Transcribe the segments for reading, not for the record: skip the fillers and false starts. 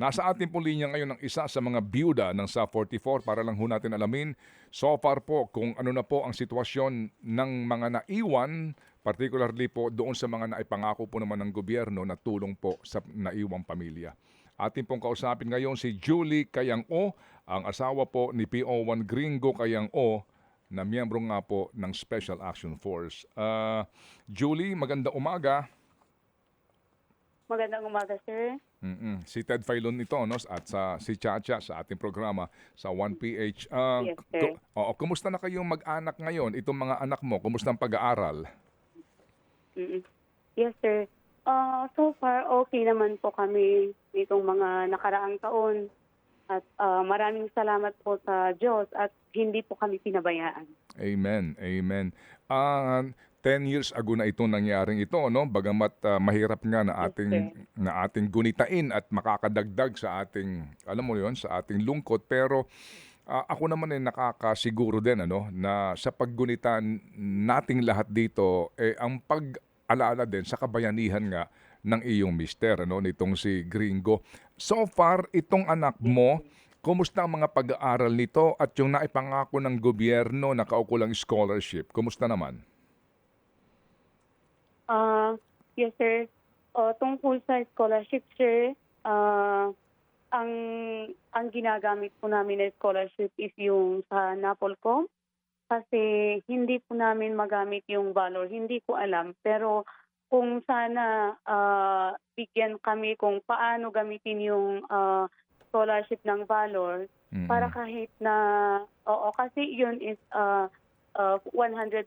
Nasa ating pong linya ngayon ang isa sa mga biyuda ng SA 44 para lang ho natin alamin so far po kung ano na po ang sitwasyon ng mga naiwan, particularly po doon sa mga naipangako po naman ng gobyerno na tulong po sa naiwang pamilya. Ating pong kausapin ngayon si Julie Kayang-o, ang asawa po ni PO1 Gringo Kayang-o na miyembro nga po ng Special Action Force. Julie, maganda umaga. Magandang umaga, sir. Si Ted Filon ito, no? At si Chacha sa ating programa sa 1PH. Yes, sir. Kumusta na kayong mag-anak ngayon? Itong mga anak mo, kumusta ang pag-aaral? Mm. Yes, sir. So far, okay naman po kami nitong mga nakaraang taon. At maraming salamat po sa Diyos at hindi po kami pinabayaan. Amen, amen. 10 years ago na ito nangyaring ito, no? Bagamat mahirap nga na Yes, sir. ating gunitain at makakadagdag sa ating, alam mo 'yon, sa ating lungkot, pero ako naman ay nakakasiguro din ano na sa paggunita nating lahat dito ang pag-alala din sa kabayanihan nga ng iyong mister ano nitong si Gringo. So far itong anak Yes, mo, sir. kumusta ang mga pag-aaral nito at yung naipangako ng gobyerno na kaukulang scholarship? Kumusta naman? Yes, sir. Tungkol sa scholarship, sir, ang ang ginagamit po namin na scholarship is yung sa NAPOLCOM kasi hindi po namin magamit yung Valor. Hindi ko alam. Pero kung sana bigyan kami kung paano gamitin yung scholarship ng Valor para Mm. kahit na, oo, kasi yun is 100%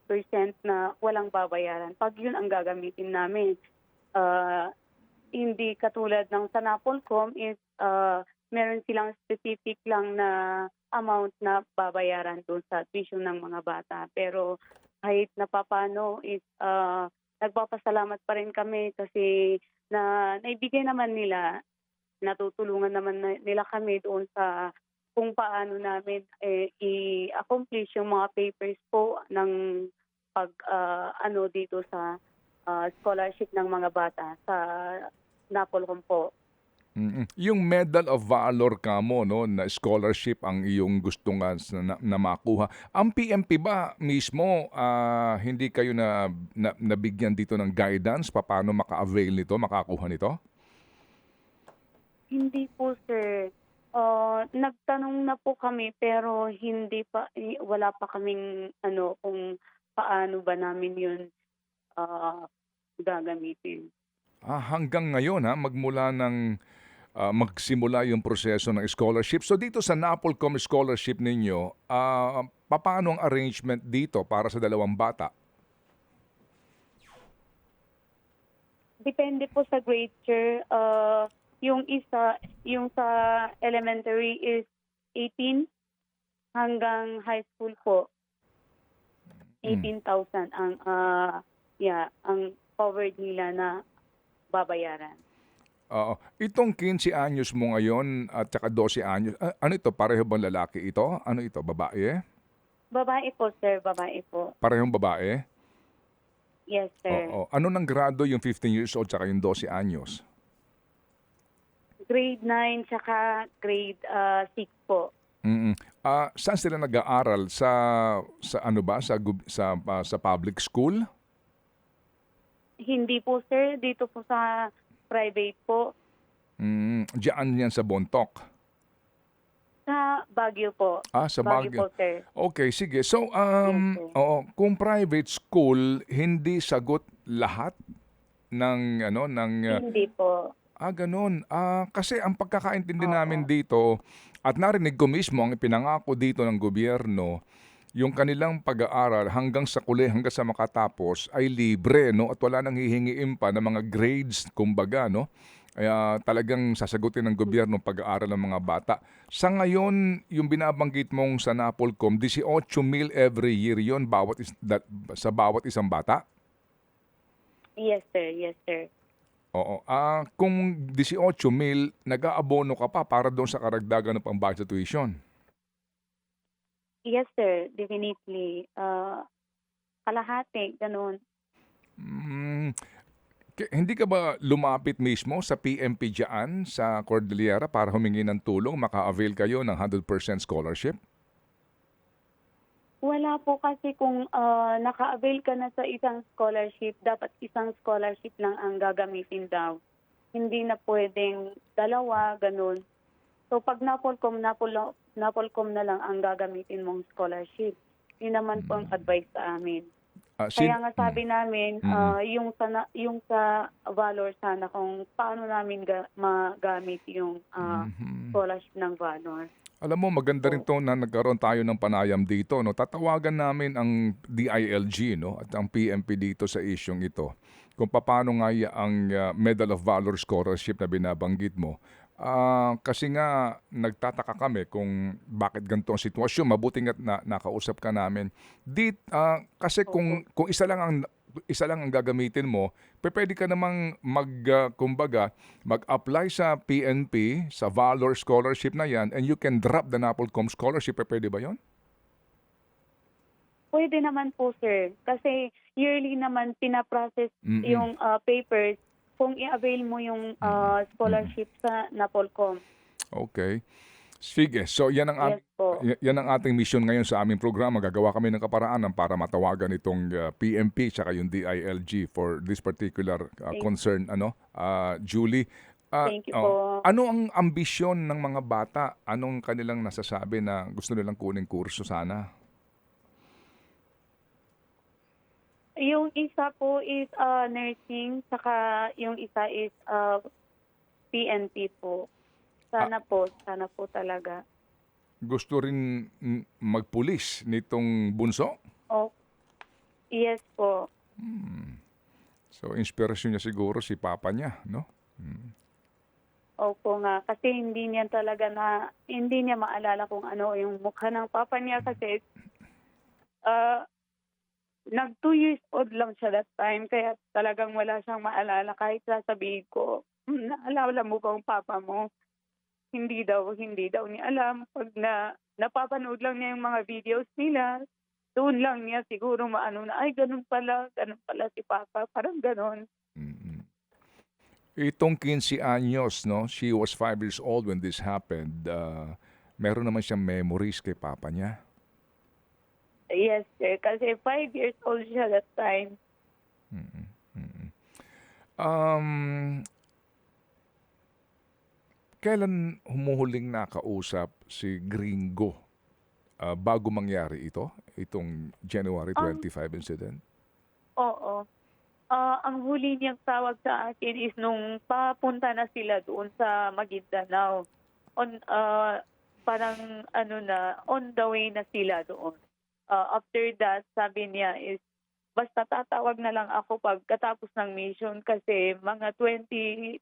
na walang babayaran. Pag yun ang gagamitin namin, ah, hindi katulad ng sa Napolcom is meron silang specific lang na amount na babayaran doon sa tuition ng mga bata. Pero kahit na papano is nagpapasalamat pa rin kami kasi na naibigay naman nila, natutulungan naman nila kami doon sa kung paano namin i-accomplish yung mga papers po ng pag ano dito sa scholarship ng mga bata sa Napolcom po. Yung Medal of Valor ka mo, no, na scholarship ang iyong gusto nga na makuha. Ang PMP ba mismo, hindi kayo nabigyan dito ng guidance paano maka-avail nito, makakuha nito? Hindi po, sir. Nagtanong na po kami pero hindi pa wala pa kaming ano kung paano ba namin 'yun ah, gagamitin. Hanggang ngayon magmula ng magsimula yung proseso ng scholarship. So dito sa Napolcom scholarship ninyo, papaano ang arrangement dito para sa dalawang bata? Depende po sa grade, sir. Yung isa, yung sa elementary is 18 hanggang high school po, Hmm. 18,000 ang ang covered nila na babayaran. Oo. Itong 15 anyos mo ngayon at saka 12 anyos, ano ito, pareho bang lalaki ito? Ano ito, babae? Babae po, sir, babae po. Parehong babae? Yes, sir. Oo. Ano ng grado yung 15 years old tsaka yung 12 anyos? Grade 9 tsaka grade 6 po. Mm. Saan sila nag-aaral sa ano ba sa public school? Hindi po, sir, dito po sa private po, Diyan yan sa Bontoc. sa Baguio po. Sa Baguio Baguio. po, sir. Okay, sige. So, Yes, sir. oo, kung private school, hindi sagot lahat ng ano ng Hindi po. gano'n. Kasi ang pagkakaintindi namin Oo. dito at narinig ko mismo ang ipinangako dito ng gobyerno, yung kanilang pag-aaral hanggang sa hanggang sa makatapos ay libre, no? At wala nang hihingiin pa ng mga grades, kumbaga, no? Kaya talagang sasagutin ng gobyerno ang pag-aaral ng mga bata. Sa ngayon, yung binabanggit mong sa Napolcom, 18,000 every year yon sa bawat isang bata? Yes, sir. Yes, sir. Oo. Kung 18,000, nag-aabono ka pa para doon sa karagdagan ng pambayad sa tuition. Yes, sir. Definitely. Kalahati, gano'n. Hmm, Hindi ka ba lumapit mismo sa PMP diyan sa Cordillera para humingi ng tulong, maka-avail kayo ng 100% scholarship? Wala po kasi kung naka-avail ka na sa isang scholarship, dapat isang scholarship lang ang gagamitin daw. Hindi na puwedeng dalawa, gano'n. So 'pag Napolcom na lang ang gagamitin mong scholarship. 'Yun naman po ang advice sa amin. Ah, Kaya sin nga sabi namin, mm. yung sa Valor sana kung paano namin magamit yung Mhm. scholarship ng Valor Alam mo, maganda rin po. 'to na nagkaroon tayo ng panayam dito 'no. Tatawagan namin ang DILG 'no at ang PMP dito sa isyung ito. Kung papaano nga ang Medal of Valor Scholarship na binabanggit mo. Kasi nga nagtataka kami kung bakit ganito ang sitwasyon. Mabuti nga't nakausap ka namin. Kasi Opo. kung isa lang ang gagamitin mo, pupuwede ka namang kumbaga mag-apply sa PNP, sa Valor Scholarship na 'yan, and you can drop the NAPOLCOM scholarship. Pupuwede ba 'yon? Puwede naman po, sir. Kasi yearly naman pina-process Mm, yung papers kung i-avail mo yung mm, mm. scholarship sa Napolcom. Okey. Sige, so 'yan ang Yes po. 'yan ang ating mission ngayon sa aming programa. Gagawa kami ng kaparaanan para matawagan itong PMP tsaka yung DILG for this particular Thank concern Julie. thank you Oo. po. Ano ang ambisyon ng mga bata? Anong kanilang nasasabi na gusto nilang kuning kurso sana? Yung isa po is nursing, saka yung isa is PNP po. Ah, Sana po talaga. gusto rin magpulis nitong bunso? Oh, yes po. So, inspirasyon niya siguro si papa niya, 'no? Opo nga, kasi hindi niya maalala kung ano yung mukha ng papa niya kasi ah, nag 2 years old lang siya that time kaya talagang wala siyang maalala kahit sasabihin ko, "Naalala mo ba ang papa mo?" Hindi daw niya alam 'pag napapanood lang niya yung mga videos nila, doon lang niya siguro maano na, "Ay gano'n pala si papa." Parang gano'n. Mm. Itong 15 anyos 'no, she was 5 years old when this happened. Meron naman siyang memories kay papa niya. Yes, sir, kasi 5 years old siya that time. Mm, mm. Um, Kailan humuhuling nakausap si Gringo, bago mangyari ito, itong January Ang 25 incident? Oo. Ang huli niyang tawag sa akin is nung papunta na sila doon sa Maguindanao. Parang ano na, on the way na sila doon. After that, sabi niya is, basta tatawag na lang ako pagkatapos ng mission kasi mga 2025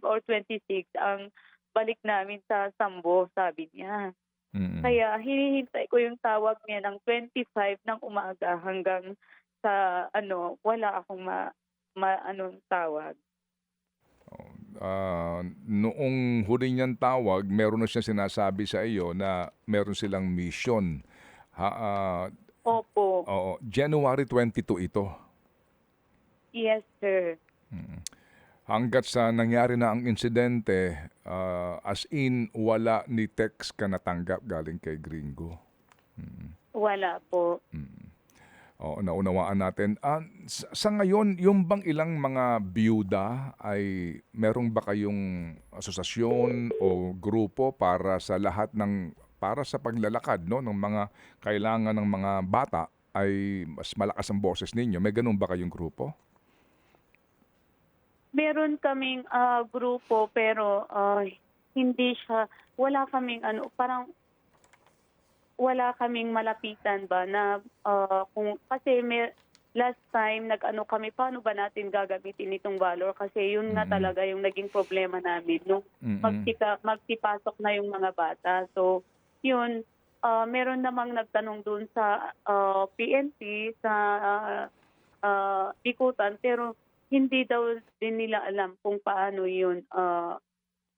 or 26 ang balik namin sa Sambo, sabi niya. Mm. Kaya hinihintay ko yung tawag niya ng 25 ng umaga hanggang sa ano, wala akong ma-anong tawag. Noong huli niyang tawag, meron na siyang sinasabi sa iyo na meron silang mission. Ha, Opo. oo, January 22 ito. Yes, sir. Hangga't sa nangyari na ang insidente, as in wala ni text ka natanggap galing kay Gringo. Wala po. Oo, naunawaan natin. Sa ngayon, yung bang ilang mga byuda ay merong ba kayong asosasyon o grupo para sa paglalakad no ng mga kailangan ng mga bata ay mas malakas ang boses ninyo? May ganun ba kayong grupo? Meron kaming grupo pero hindi siya, wala kaming ano, parang wala kaming malapitan ba na kung kasi last time nag-ano kami, paano ba natin gagamitin itong Valor kasi yun nga Mm. talaga yung naging problema namin nung Mm. magpipasok na yung mga bata. So yun, meron namang nagtanong dun sa PNP sa Bikutan pero hindi daw din nila alam kung paano yun,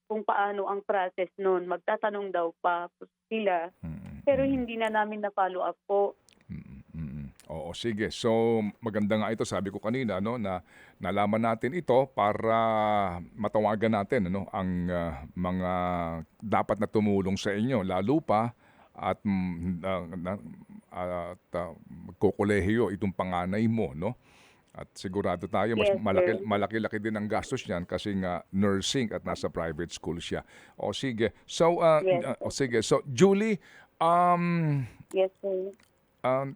kung paano ang process nun. Magtatanong daw pa sila Mm. pero Mm. hindi na namin na-follow up po. Mm. Mm. Oo, O sige, so maganda nga ito, sabi ko kanina, no, na nalaman natin ito para matawagan natin, ano, ang mga dapat na tumulong sa inyo, lalo pa at magkokolehiyo itong panganay mo, no? At sigurado tayo mas Yes, sir. malaki-laki din ang gastos niyan kasi nga nursing at nasa private school siya. O sige. So Yes, o sir. sige. So Julie, um Yes, sir.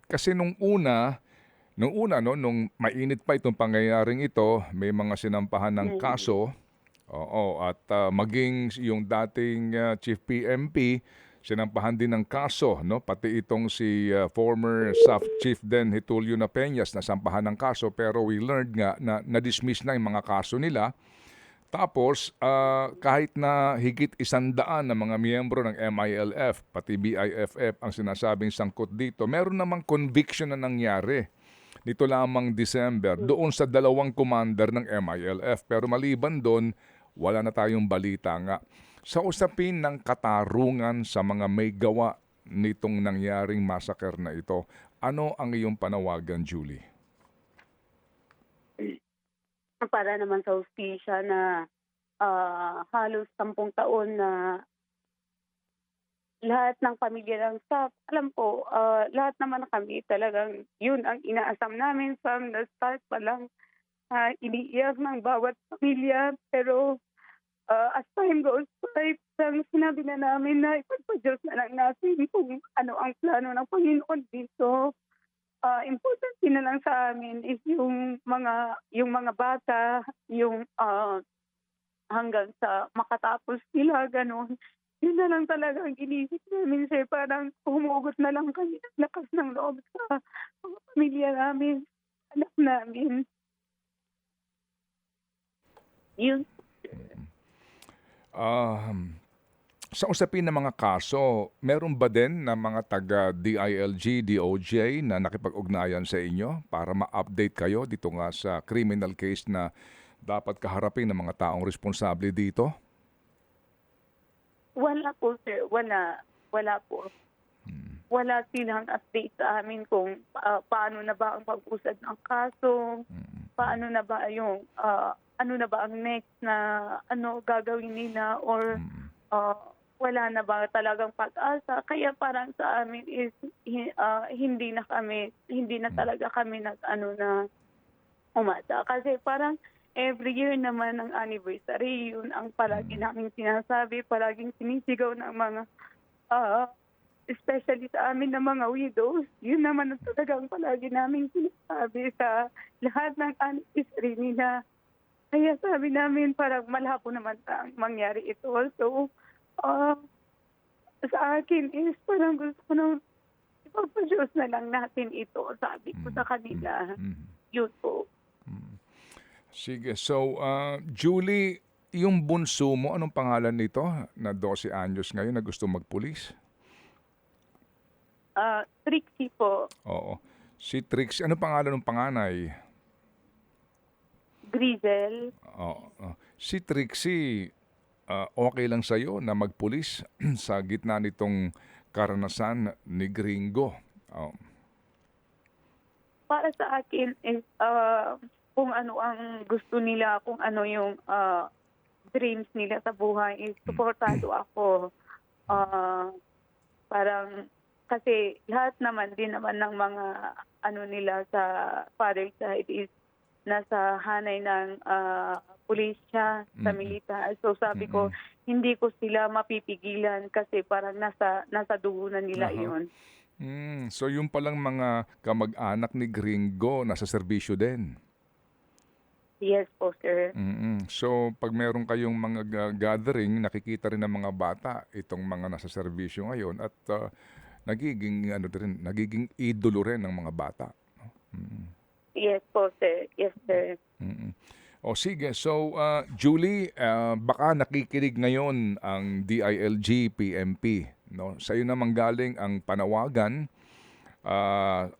kasi nung una, no, nung mainit pa itong pangyayaring ito, may mga sinampahan ng Mm. kaso. Oo, at maging yung dating Chief PMP, sinampahan din ng kaso, no? Pati itong si former SAF Chief Den Hitulio na Peñas nasampahan ng kaso, pero we learned nga na na-dismiss na yung mga kaso nila. Tapos, kahit na higit 100 na mga miyembro ng MILF, pati BIFF ang sinasabing sangkot dito, meron namang conviction na nangyari nito lamang December doon sa dalawang commander ng MILF. Pero maliban doon, wala na tayong balita nga. Sa usapin ng katarungan sa mga may gawa nitong nangyaring massacre na ito, ano ang iyong panawagan, Julie? Para naman sa hustisya na halos 10 taon na lahat ng pamilya ng staff, alam ko, lahat naman kami talagang yun ang inaasam namin from the start pa lang. Iniiyak ng bawat pamilya, pero as time goes by, parang sinabi na namin na ipagpa-Diyos na lang natin kung ano ang plano ng Panginoon dito. Importante na lang sa amin is yung mga bata, yung hanggang sa makatapos sila, gano'n. Yun na lang talaga ang inisip namin, sir. Parang humugot na lang kami ng lakas ng loob sa mga pamilya namin, anak namin. Yun. Sa usapin ng mga kaso, meron ba din na mga taga-DILG, DOJ na nakipag-ugnayan sa inyo para ma-update kayo dito nga sa criminal case na dapat kaharapin ng mga taong responsable dito? Wala po, sir. Wala. Wala po. Wala silang update sa amin kung paano na ba ang pag-usad ng kaso, paano na ba yung, ano na ba ang next na gagawin nila, or wala na ba talagang pag-asa. Kaya parang sa amin is hindi na talaga kami na umasa. Kasi parang every year naman ng anniversary, yun ang palagi namin sinasabi, palaging sinisigaw ng mga especially sa amin ng mga widows. Yun naman ang talagang palagi namin sinasabi sa lahat ng anniversary nila. Kaya sabi namin parang malabo naman ang mangyari ito. So, sa akin is parang gusto ko nang ipagpa-Diyos na lang natin ito. Sabi ko sa kanila. Yun po. Sige. So, Julie, yung bunso mo, anong pangalan nito na 12 anyos ngayon na gusto magpulis? Trixie po. Oo. Si Trixie, ano pangalan ng panganay? Grizel. Oo. Si Trixie, okay lang sa'yo na magpulis sa gitna nitong karanasan ni Gringo? Para sa akin is kung ano ang gusto nila, kung ano yung dreams nila sa buhay, is supportado ako. Parang kasi lahat naman din naman ng mga nila sa father side is nasa hanay ng pulisya sa militar. So sabi ko, hindi ko sila mapipigilan kasi parang nasa dugo na nila yun. So yung palang mga kamag-anak ni Gringo nasa serbisyo din? Yes po, sir. So pag meron kayong mga gathering, nakikita rin ng mga bata itong mga nasa serbisyo ngayon at nagiging idolo rin ng mga bata. Yes po, sir. Yes, sir. O sige, so Julie, baka nakikinig ngayon ang DILG PMP, no? Sa iyo naman galing ang panawagan,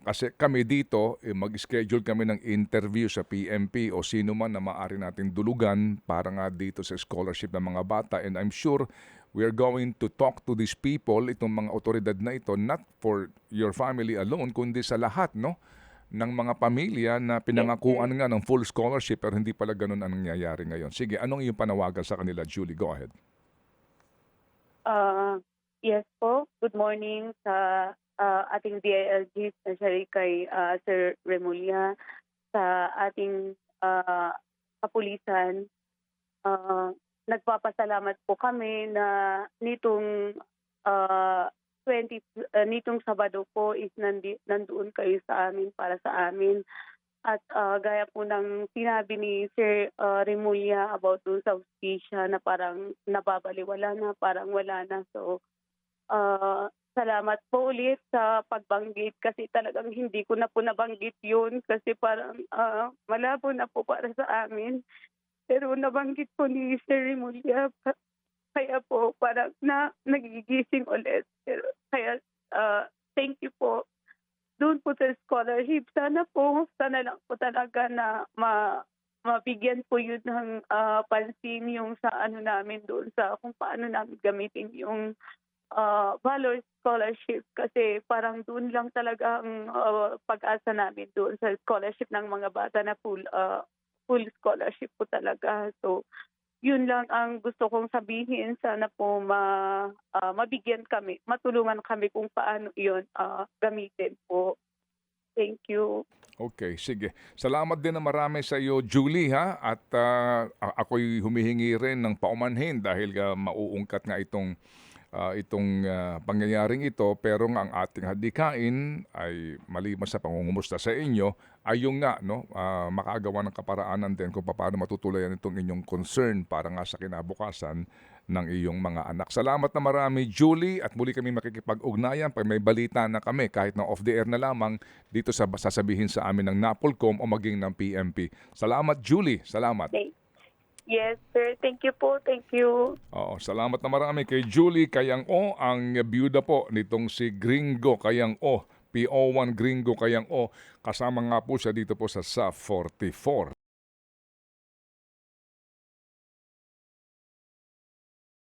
kasi kami dito mag-schedule kami ng interview sa PMP o sino man na maaari nating dulugan para nga dito sa scholarship ng mga bata, and I'm sure we are going to talk to these people, itong mga otoridad na ito, not for your family alone kundi sa lahat, no? ng mga pamilya na pinangakuan nga ng full scholarship pero hindi pala ganun ang nangyayari ngayon. Sige, anong iyong panawagan sa kanila, Julie? Go ahead. Yes po, good morning sa ating DILG, especially kay Sir Remulla, sa ating kapulisan. Nagpapasalamat po kami na nitong Sabado po is nandoon kayo sa amin para sa amin. At gaya po ng sinabi ni Sir Remulla about doon sa hustisya na parang nababaliwala na, parang wala na. So, salamat po ulit sa pagbanggit kasi talagang hindi ko na po nabanggit yun kasi parang malabo na po para sa amin. Pero nabanggit po ni Sir Remulla, kaya po parang nagigising ulit. Pero, kaya thank you po. Doon po sa scholarship, sana lang po talaga na mabigyan po yun ng pansin yung sa ano namin doon sa kung paano namin gamitin yung Valor Scholarship kasi parang doon lang talaga ang pag-asa namin doon sa scholarship ng mga bata na full scholarship po talaga. So, yun lang ang gusto kong sabihin. Sana po mabigyan kami, matulungan kami kung paano yun gamitin po. Thank you. Okay, sige. Salamat din na marami sa iyo, Julie, ha? At ako'y humihingi rin ng paumanhin dahil mauungkat nga itong pangyayaring ito, pero nga ang ating hadikain ay maliban sa pangungumusta sa inyo ay yung nga makagawa ng kaparaanan din kung paano matutulayan itong inyong concern para nga sa kinabukasan ng iyong mga anak. Salamat na marami, Julie, at muli kami makikipag-ugnayan pag may balita na kami kahit na off the air na lamang dito sa sasabihin sa amin ng NAPOLCOM o maging ng PMP. Salamat, Julie. Salamat. Yes, sir. Thank you po. Thank you. Oo, salamat na marami kay Julie Kayang-O, ang byuda po nitong si Gringo Kayang-O, PO1 Gringo Kayang-O. Kasama nga po siya dito po sa SAF 44.